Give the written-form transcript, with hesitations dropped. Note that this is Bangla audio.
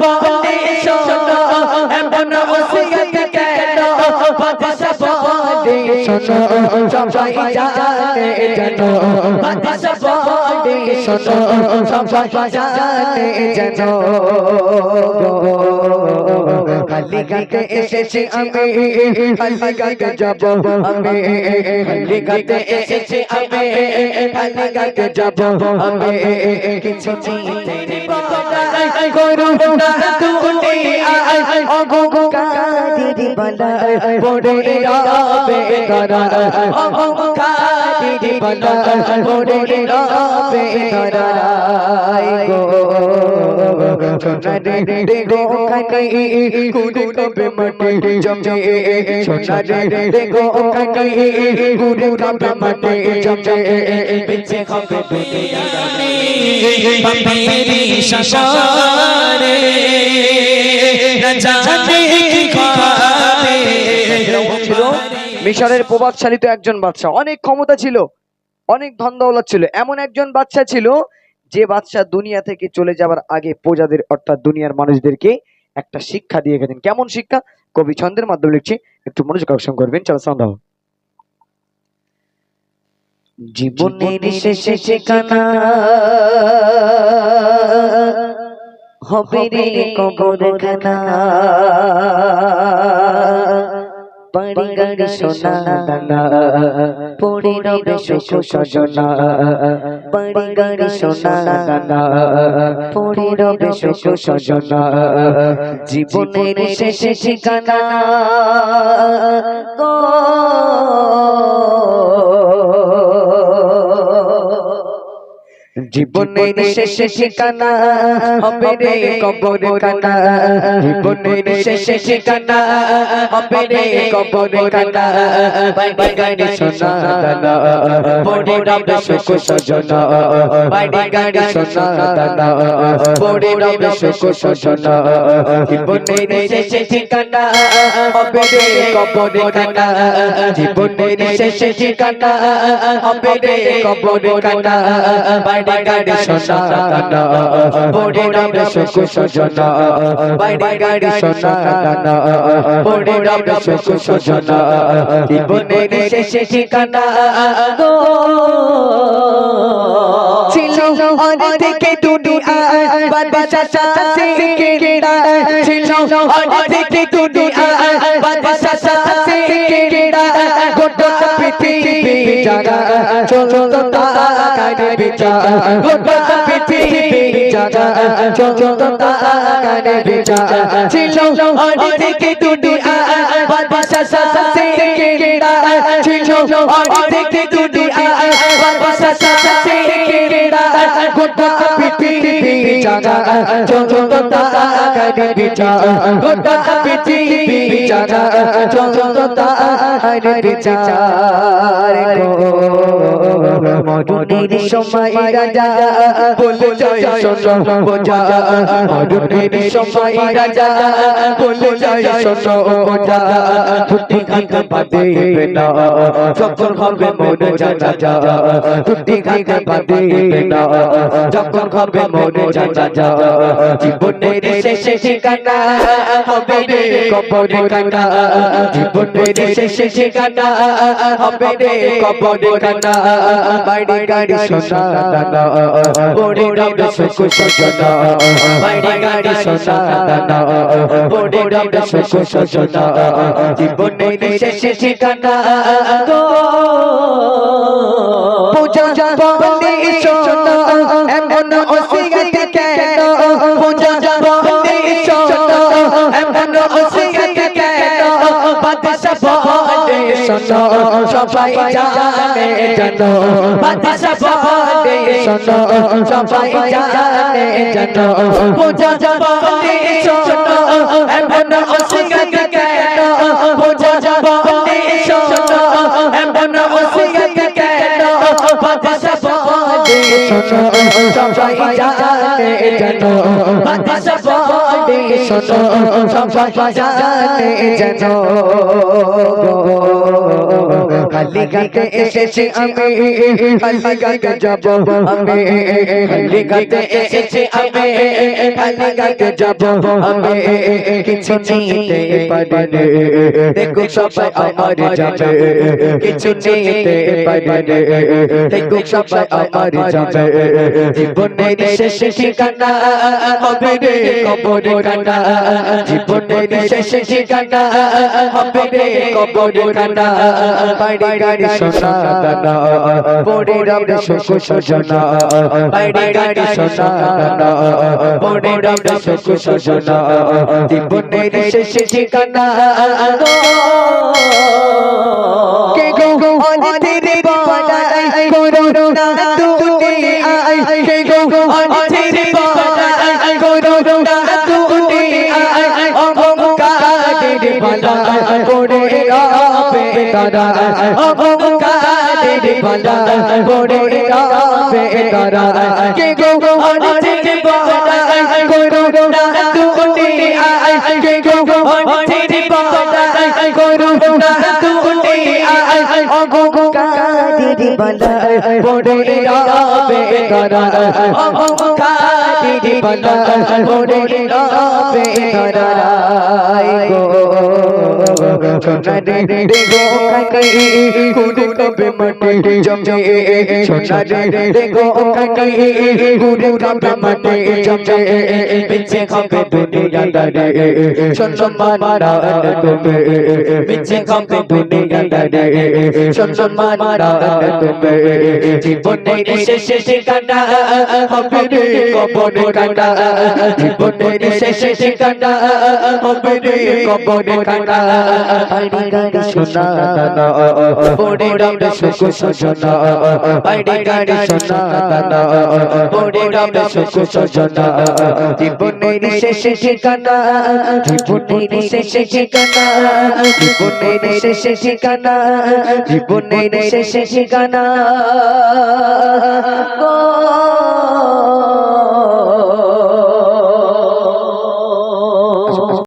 বলে শোনো এমন ওসিয়ত কেন বাদশাহ বলে শোনো সবাই জানে জানো বাদশাহ বলে শোনো সবাই জানে জানো খালি গাতে এসেছি আমি খালি গাতে যাব আমি খালি গাতে এসেছি আমি খালি গাতে যাব আমি কিছু চিনতে পারি করু না তুমি ওগো কাদির বালা পড়ে রবে করা ওগো কাদির বালা পড়ে রবে করা গো সোনা রে গো কানি কুড়ে কবে মাটি জমে সোনা রে গো কানি কুড়ে কবে মাটি জমে পিছে হবে দুনিয়ানি বাপেরি শাসারে না জানে কি খাবে ছিল মিশরের প্রভাবশালী তো একজন বাদশা অনেক ক্ষমতা ছিল অনেক ধন দৌলত ছিল এমন একজন বাদশা ছিল যে বাদশা দুনিয়া থেকে চলে যাবার আগে প্রজাদের অর্থাৎ দুনিয়ার মানুষদেরকে একটা শিক্ষা দিয়ে গেছেন কেমন শিক্ষা কবি ছন্দের মাধ্যমে লিখছি একটু মনোযোগ আকর্ষণ করবেন চলো সন্দেহ জীবনের শেষে ঠিকানা হবে রে কবরখানা বাড়ি গাড়ি সোনা দানা পড়ে রবে সুখ সজনা বাড়ি গাড়ি সোনা দানা পড়ে রবে সুখ সজনা জীবনের শেষে ঠিকানা গো জীবনের শেষে ঠিকানা হবে রে কবরখানা জীবনের শেষে ঠিকানা হবে রে কবরখানা বাড়ি গাড়ি সোনা দানা পড়ে রবে সুখ সজনা বাড়ি গাড়ি সোনা দানা পড়ে রবে সুখ সজনা জীবনের শেষে ঠিকানা হবে রে কবরখানা জীবনের শেষে ঠিকানা হবে রে কবরখানা বাড়ি গাড়ি সোনা দানা পড়ে রবে সুখ সজনা বাড়ি গাড়ি সোনা দানা পড়ে রবে সুখ সজনা জীবনের শেষে ঠিকানা গো ছিল অনেকে দুনিয়া বাদশা থেকে কেড়া ছিল অনেকে দুনিয়া বাদশা থেকে কেড়া গোটা পৃথিবী জাগা চলতো তাকার বিচার গোটা পৃথিবী জাগা চলতো তাকার বিচার ছিল অনেকে দুনিয়া বাদশা থেকে কেড়া ছিল অনেকে দুনিয়া বাদশা থেকে কেড়া গোটা পৃথিবী জাগা চলতো তাকার বিচার গোটা পৃথিবী জাগা চলতো তাকার বিচার মরুনের সময় রাজা বলে যায় শোনো বোঝা মরুনের সময় রাজা বলে যায় শোনো বোঝা ছুটি খাইতে পারবে না যখন হবে মরে যা ছুটি খাইতে পারবে না যখন হবে মরে যা জীবনের শেষে ঠিকানা হবে রে কবরখানা জীবনের শেষে ঠিকানা হবে রে কবরখানা বাড়ি গাড়ি সোনা দানা পড়ে রবে সুখ সজনা বাড়ি গাড়ি সোনা দানা পড়ে রবে সুখ সজনা জীবনের শেষে ঠিকানা গো পূজা বলে শোনো এমন ওসিয়ত কেন পূজা বলে শোনো এমন ওসিয়ত কেন বাদশা বলে শোনো সবাই জানে জানো বাদশা বলে শোনো সবাই জানে জানো পূজা বলে শোনো এমন ওসিয়ত কেন পূজা বলে শোনো এমন ওসিয়ত কেন বাদশা বলে শোনো সবাই জানে জানো বাদশা বলে শোনো সবাই জানে জানো খালি গাতে এসেছি আমি খালি গাতে যাব আমি খালি গাতে এসেছি আমি খালি গাতে যাব আমি কিছু নিতে পারিনি দেখো সবাই আমার যাবে কিছু নিতে পারিনি দেখো সবাই আমার যাবে জীবনের শেষ ঠিকানা হবে রে কবর কাটা জীবনের শেষ ঠিকানা হবে রে কবর কাটা বাইরে গাড়ি সোনা দানা পড়ে রবে সুখ সজনা বাইরে গাড়ি সোনা দানা পড়ে রবে সুখ সজনা জীবনের শেষ ঠিকানা কে গো অনিতের বাড়াই করো না তুমি আই কে গো অনিতের বাড়াই করো না তুমি আই অহংকারের বালা করে রবে তারা অহংকারের বালা করে রবে তারা কে গো অনিতের বাড়াই করো না তুমি আই কে গো অনিতের বাড়াই করো না তুমি আই অহংকারের বালা করে রবে তারা অহংকারের বালা করে রবে তারা সোনা রে গো কাকাই কুড়ে কবে মাটি জমে সোনা রে গো কাকাই কুড়ে কবে মাটি জমে পিছে কবে দুনিয়া দারে সম্মান মারা তুমি পিছে কবে দুনিয়া দারে সম্মান মারা তুমি জীবনের শেষ ঠিকানা হবে রে কবর কাটা জীবনের শেষ ঠিকানা হবে রে কবর কাটা বাইরে গাড়ি সোনা দানা পড়ে রবে সুখ সজনা বাইরে গাড়ি সোনা দানা পড়ে রবে সুখ সজনা জীবনের শেষ ঠিকানা জীবনের শেষ ঠিকানা জীবনের শেষ ঠিকানা জীবনের শেষ ঠিকানা